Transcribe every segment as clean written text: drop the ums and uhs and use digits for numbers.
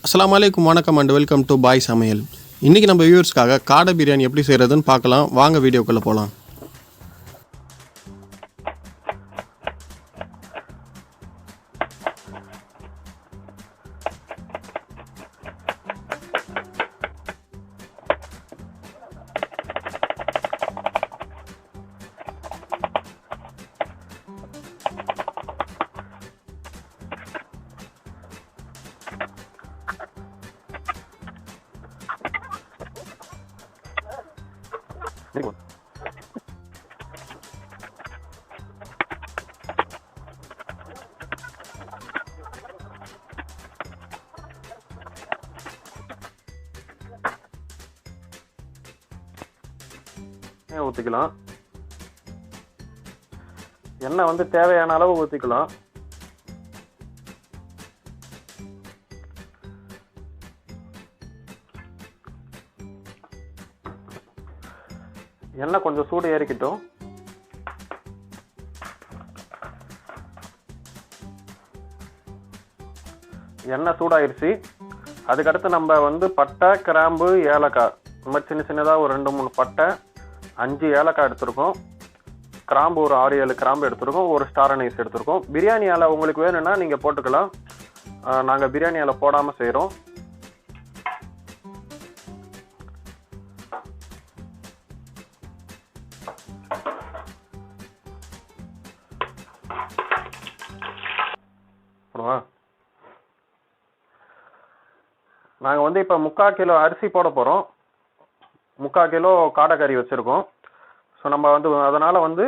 அஸ்ஸலாமு அலைக்கும், வணக்கம் அண்ட் வெல்கம் டு பாய் சமையல். இன்றைக்கி நம்ம வியூவர்ஸ்க்காக காடை பிரியாணி எப்படி செய்கிறதுன்னு பார்க்கலாம். வாங்க வீடியோக்குள்ளே போகலாம். ஊற்றிக்கலாம். எண்ணெய் வந்து தேவையான அளவு ஊற்றிக்கலாம். எண்ணெய் கொஞ்சம் சூடு ஏறிக்கிட்டோம். எண்ணெய் சூடாயிருச்சு. அதுக்கடுத்து நம்ம வந்து பட்டை, கிராம்பு, ஏலக்காய் இந்த மாதிரி சின்ன சின்னதாக ஒரு 2-3 பட்டை, 5 ஏலக்காய் எடுத்துருக்கோம். கிராம்பு ஒரு 6-7 கிராம்பு எடுத்துருக்கோம். ஒரு ஸ்டார் அனைஸ் எடுத்துருக்கோம். பிரியாணி இலை உங்களுக்கு வேணும்னா நீங்கள் போட்டுக்கலாம். நாங்கள் பிரியாணி இலை போடாமல் செய்கிறோம். நாங்கள் வந்து இப்போ 3/4 கிலோ அரிசி போட போகிறோம். 3/4 கிலோ காடைக்கறி வச்சுருக்கோம். ஸோ நம்ம வந்து அதனால் வந்து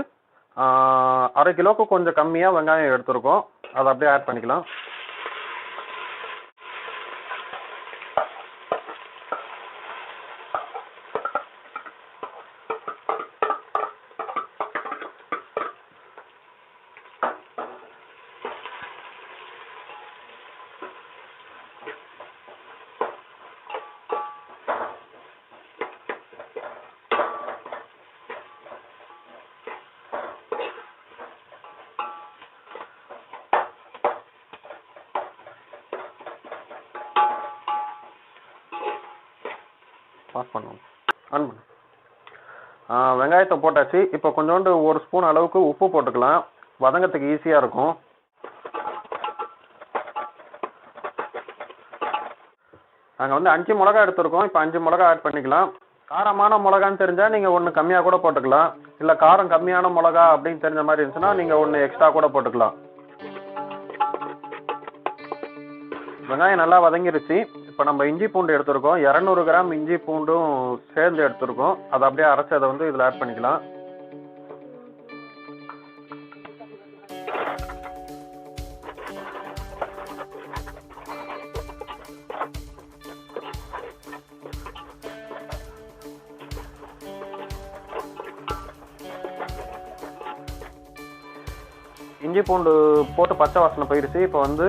1/2 கிலோவுக்கு கொஞ்சம் கம்மியாக வெங்காயம் எடுத்துருக்கோம். அதை அப்படியே ஆட் பண்ணிக்கலாம். ஆஃப் பண்ணுவோம். ஆன் பண்ணு. வெங்காயத்தை போட்டாச்சு. இப்போ கொஞ்சோண்டு 1 ஸ்பூன் அளவுக்கு உப்பு போட்டுக்கலாம். வதங்கத்துக்கு ஈஸியாக இருக்கும். நாங்கள் வந்து 5 மிளகா எடுத்துருக்கோம். இப்போ 5 மிளகா ஆட் பண்ணிக்கலாம். காரமான மிளகான்னு தெரிஞ்சால் நீங்கள் 1 கம்மியாக கூட போட்டுக்கலாம். இல்லை காரம் கம்மியான மிளகா அப்படின்னு தெரிஞ்ச மாதிரி இருந்துச்சுன்னா நீங்கள் 1 எக்ஸ்ட்ரா கூட போட்டுக்கலாம். வெங்காயம் நல்லா வதங்கிருச்சு. இப்போ நம்ம இஞ்சி பூண்டு எடுத்துருக்கோம். 200 கிராம் இஞ்சி பூண்டும் சேர்ந்து எடுத்துருக்கோம். அதை அப்படியே அரைச்சி அதை வந்து இதில் ஆட் பண்ணிக்கலாம். இஞ்சி பூண்டு போட்டு பச்சை வாசனை போயிடுச்சு. இப்போ வந்து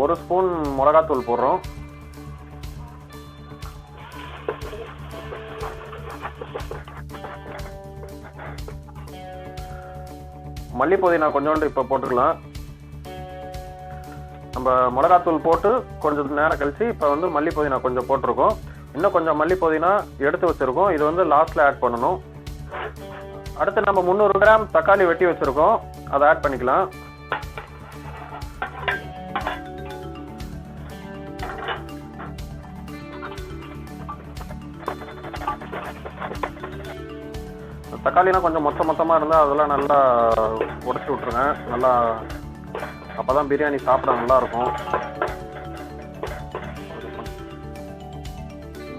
1 ஸ்பூன் மிளகாத்தூள் போடுறோம். மல்லி புதினா கொஞ்சோண்டு இப்போ போட்டுக்கலாம். நம்ம மிளகாத்தூள் போட்டு கொஞ்சம் நேரம் கழிச்சு இப்போ வந்து மல்லி புதினா கொஞ்சம் போட்டிருக்கோம். இன்னும் கொஞ்சம் மல்லி புதினா எடுத்து வச்சுருக்கோம். இது வந்து லாஸ்ட்டில் ஆட் பண்ணணும். அடுத்து நம்ம 300 கிராம் தக்காளி வெட்டி வச்சுருக்கோம். அதை ஆட் பண்ணிக்கலாம். தக்காளிலாம் கொஞ்சம் மொத்தமாக இருந்தால் அதெல்லாம் நல்லா உடச்சி விட்ருங்க. நல்லா அப்போ தான் பிரியாணி சாப்பிட நல்லாயிருக்கும்.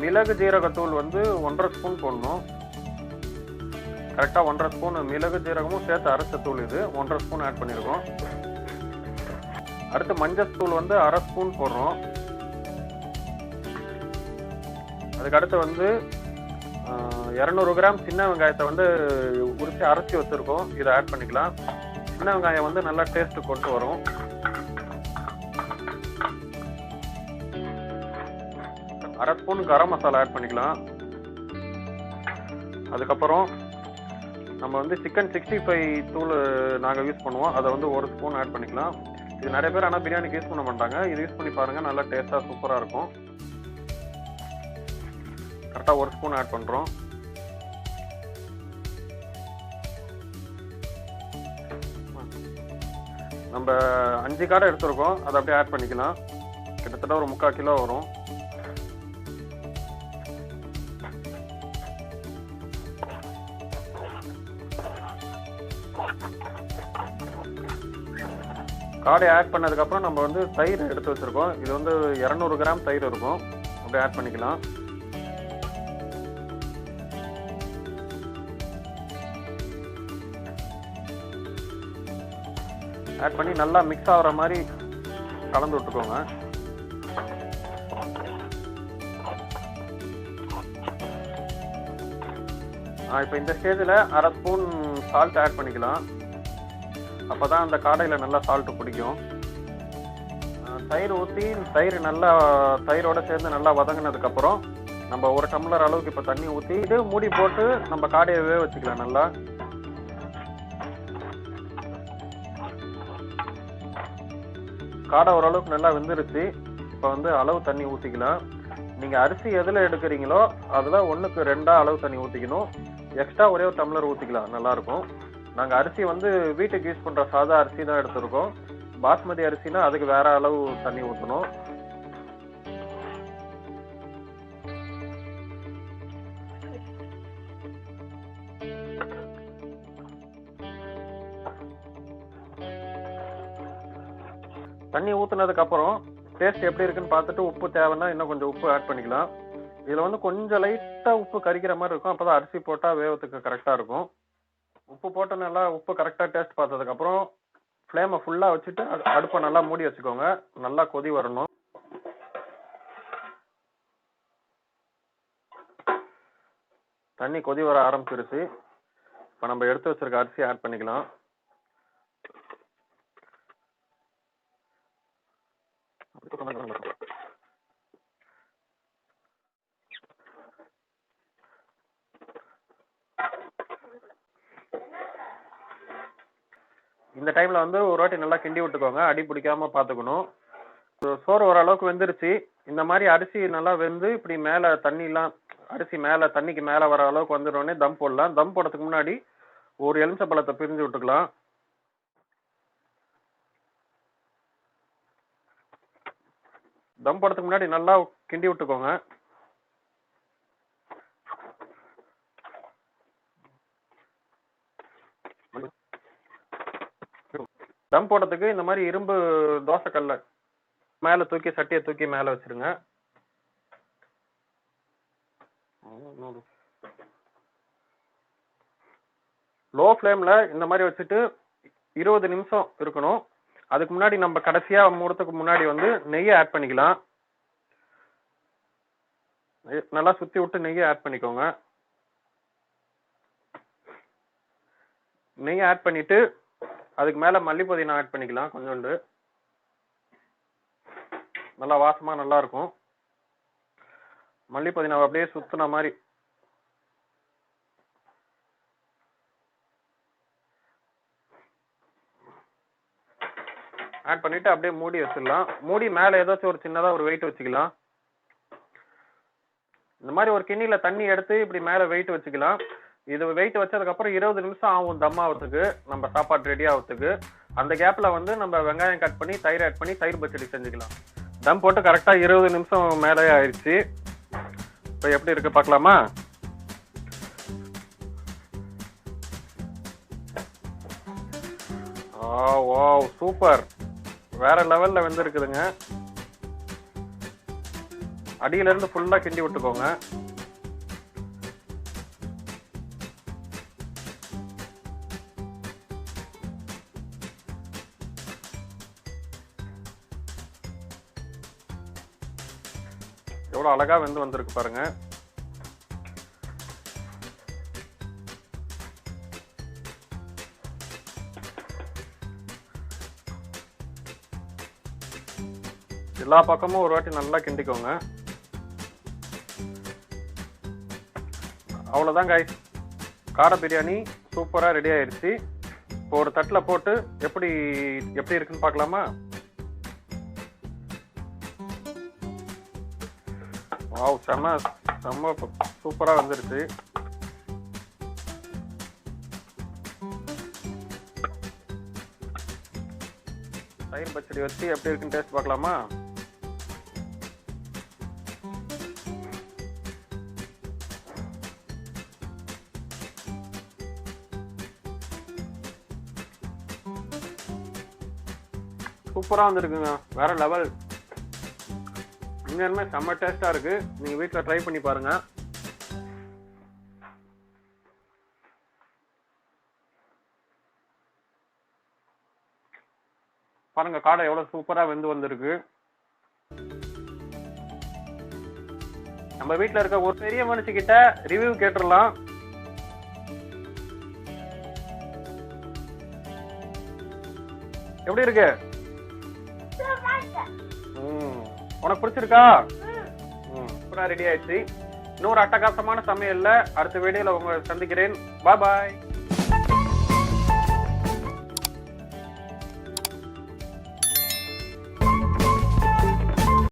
மிளகு ஜீரகத்தூள் வந்து 1.5 ஸ்பூன் போடணும். கரெக்டாக 1.5 ஸ்பூன் மிளகு ஜீரகமும் சேர்த்து அரைச்ச தூள் இது. 1.5 ஸ்பூன் ஆட் பண்ணியிருக்கோம். அடுத்து மஞ்சள் தூள் வந்து 1/2 ஸ்பூன் போடுறோம். அதுக்கடுத்து வந்து 200 கிராம் சின்ன வெங்காயத்தை வந்து உரிச்சு அரைச்சி வச்சுருக்கோம். இதை ஆட் பண்ணிக்கலாம். சின்ன வெங்காயம் வந்து நல்லா டேஸ்ட்டு கொண்டு வரும். அரை ஸ்பூன் கரம் மசாலா ஆட் பண்ணிக்கலாம். அதுக்கப்புறம் நம்ம வந்து சிக்கன் 65 தூள் நாங்கள் யூஸ் பண்ணுவோம். அதை வந்து 1 ஸ்பூன் ஆட் பண்ணிக்கலாம். இது நிறைய பேர் ஆனால் பிரியாணிக்கு யூஸ் பண்ண மாட்டாங்க. இது யூஸ் பண்ணி பாருங்கள், நல்லா டேஸ்ட்டாக சூப்பராக இருக்கும். கரெக்டாக 1 ஸ்பூன் ஆட் பண்ணுறோம். நம்ம 5 காடை எடுத்துருக்கோம், அதை அப்படியே ஆட் பண்ணிக்கலாம். கிட்டத்தட்ட ஒரு 3/4 கிலோ வரும். காடை ஆட் பண்ணதுக்கப்புறம் நம்ம வந்து தயிர் எடுத்து வச்சுருக்கோம். இது வந்து 200 கிராம் தயிர் இருக்கும், அப்படியே ஆட் பண்ணிக்கலாம். ஆட் பண்ணி நல்லா மிக்ஸ் ஆகிற மாதிரி கலந்து விட்டுக்கோங்க. இப்போ இந்த ஸ்டேஜில் 1/2 ஸ்பூன் சால்ட் ஆட் பண்ணிக்கலாம். அப்போ தான் அந்த காடையில் நல்லா சால்ட்டு பிடிக்கும். தயிர் ஊற்றி தயிரோடு சேர்ந்து நல்லா வதங்கினதுக்கப்புறம் நம்ம 1 டம்ளர் அளவுக்கு இப்போ தண்ணி ஊற்றி இது மூடி போட்டு நம்ம காடையை வேக வச்சுக்கலாம். நல்லா காடை ஓரளவுக்கு நல்லா வெந்துருச்சு. இப்போ வந்து அளவு தண்ணி ஊற்றிக்கலாம். நீங்கள் அரிசி எதில் எடுக்கிறீங்களோ அதில் 1க்கு 2 அளவு தண்ணி ஊற்றிக்கணும். எக்ஸ்ட்ரா ஒரே 1 டம்ளர் ஊற்றிக்கலாம், நல்லாயிருக்கும். நாங்கள் அரிசி வந்து வீட்டுக்கு யூஸ் பண்ணுற சாதா அரிசி தான் எடுத்துருக்கோம். பாஸ்மதி அரிசினா அதுக்கு வேற அளவு தண்ணி ஊற்றணும். தண்ணி ஊற்றுனதுக்கப்புறம் டேஸ்ட் எப்படி இருக்குன்னு பார்த்துட்டு உப்பு தேவைன்னா இன்னும் கொஞ்சம் உப்பு ஆட் பண்ணிக்கலாம். இதில் வந்து கொஞ்சம் லைட்டாக உப்பு கரிக்கிற மாதிரி இருக்கும், அப்போ தான் அரிசி போட்டால் வேகத்துக்கு கரெக்டாக இருக்கும். உப்பு போட்டு நல்லா உப்பு கரெக்டாக டேஸ்ட் பார்த்ததுக்கப்புறம் ஃப்ளேமை ஃபுல்லாக வச்சுட்டு அடுப்பை நல்லா மூடி வச்சுக்கோங்க. நல்லா கொதி வரணும். தண்ணி கொதி வர ஆரம்பிச்சிருச்சு. இப்போ நம்ம எடுத்து வச்சிருக்க அரிசி ஆட் பண்ணிக்கலாம். இந்த டைம்ல வந்து ஒரு வாட்டி நல்லா கிண்டி விட்டுக்கோங்க, அடி பிடிக்காம பார்த்துக்கணும். சோறு ஓரளவுக்கு வெந்துருச்சு. இந்த மாதிரி அரிசி நல்லா வெந்து இப்படி மேலே தண்ணிலாம் அரிசி மேலே தண்ணிக்கு மேலே வர அளவுக்கு வந்துடுறோடனே தம் போடலாம். தம் போடுறதுக்கு முன்னாடி ஒரு எலுமிச்சம்பழத்தை பிரிஞ்சு விட்டுக்கலாம். தம் போடுறதுக்கு முன்னாடி நல்லா கிண்டி விட்டுக்கோங்க. தம் போடுறதுக்கு இந்த மாதிரி இரும்பு தோசைக்கல்ல மேலே தூக்கி சட்டியை தூக்கி மேலே வச்சிருங்க. லோ ஃப்ளேமில் இந்த மாதிரி வச்சுட்டு 20 நிமிஷம் இருக்கணும். அதுக்கு முன்னாடி நம்ம கடைசியாக மூடுறதுக்கு முன்னாடி வந்து நெய்யை ஆட் பண்ணிக்கலாம். நல்லா சுற்றி விட்டு நெய்யை ஆட் பண்ணிக்கோங்க. நெய்யை ஆட் பண்ணிட்டு அதுக்கு மேலே மல்லி புதினா ஆட் பண்ணிக்கலாம். கொஞ்சோண்டு நல்லா வாசமாக நல்லா இருக்கும். மல்லி புதினாவை அப்படியே சுத்தின மாதிரி ஆட் பண்ணிட்டு அப்படியே மூடி வச்சிடலாம். மூடி மேலே ஏதாச்சும் ஒரு சின்னதாக ஒரு வெயிட் வச்சுக்கலாம். இந்த மாதிரி ஒரு கிண்ணில தண்ணி எடுத்து இப்படி மேலே வெயிட் வச்சுக்கலாம். இது வெயிட் வச்சதுக்கப்புறம் 20 நிமிஷம் ஆகும் தம் ஆகிறதுக்கு, நம்ம சாப்பாடு ரெடி ஆகிறதுக்கு. அந்த கேப்பில் வந்து நம்ம வெங்காயம் கட் பண்ணி தயிர் ஆட் பண்ணி தயிர் பச்சடி செஞ்சுக்கலாம். தம் போட்டு கரெக்டாக 20 நிமிஷம் மேலே ஆயிடுச்சு. இப்போ எப்படி இருக்கு பார்க்கலாமா? வாவ், சூப்பர், வேற லெவலில் வெந்திருக்குதுங்க. அடியிலேருந்து ஃபுல்லாக கிண்டி விட்டுக்கோங்க. எவ்வளோ அழகா வெந்து வந்திருக்கு பாருங்க. எல்லா பக்கமும் ஒரு வாட்டி நல்லா கிண்டிக்கோங்க. அவ்வளோதான் காய்ஸ், காடை பிரியாணி சூப்பராக ரெடி ஆயிடுச்சு. இப்போ ஒரு தட்டில் போட்டு எப்படி இருக்குன்னு பார்க்கலாமா? வாவ், செம்ம செம்ம சூப்பராக வந்துருச்சு. தயிர் பச்சடி வச்சு எப்படி இருக்குன்னு டேஸ்ட் பார்க்கலாமா? சூப்பராக வந்துருக்குங்க, வேற லெவல். உண்மையாலுமே செம்ம டேஸ்டா இருக்கு. நீங்க வீட்டில் ட்ரை பண்ணி பாருங்க. பாருங்க காடை எவ்வளவு சூப்பரா வெந்து வந்திருக்கு. நம்ம வீட்டுல இருக்க ஒரு பெரிய மனுஷிக்கிட்ட ரிவ்யூ கேட்டுடலாம். எப்படி இருக்கு? உனக்கு பிடிச்சிருக்கா? சூப்பரா ரெடி ஆயிடுச்சு. இன்னொரு அட்டகாசமான சமையல்ல அடுத்த வீடியோல உங்களை சந்திக்கிறேன். பாய் பாய்.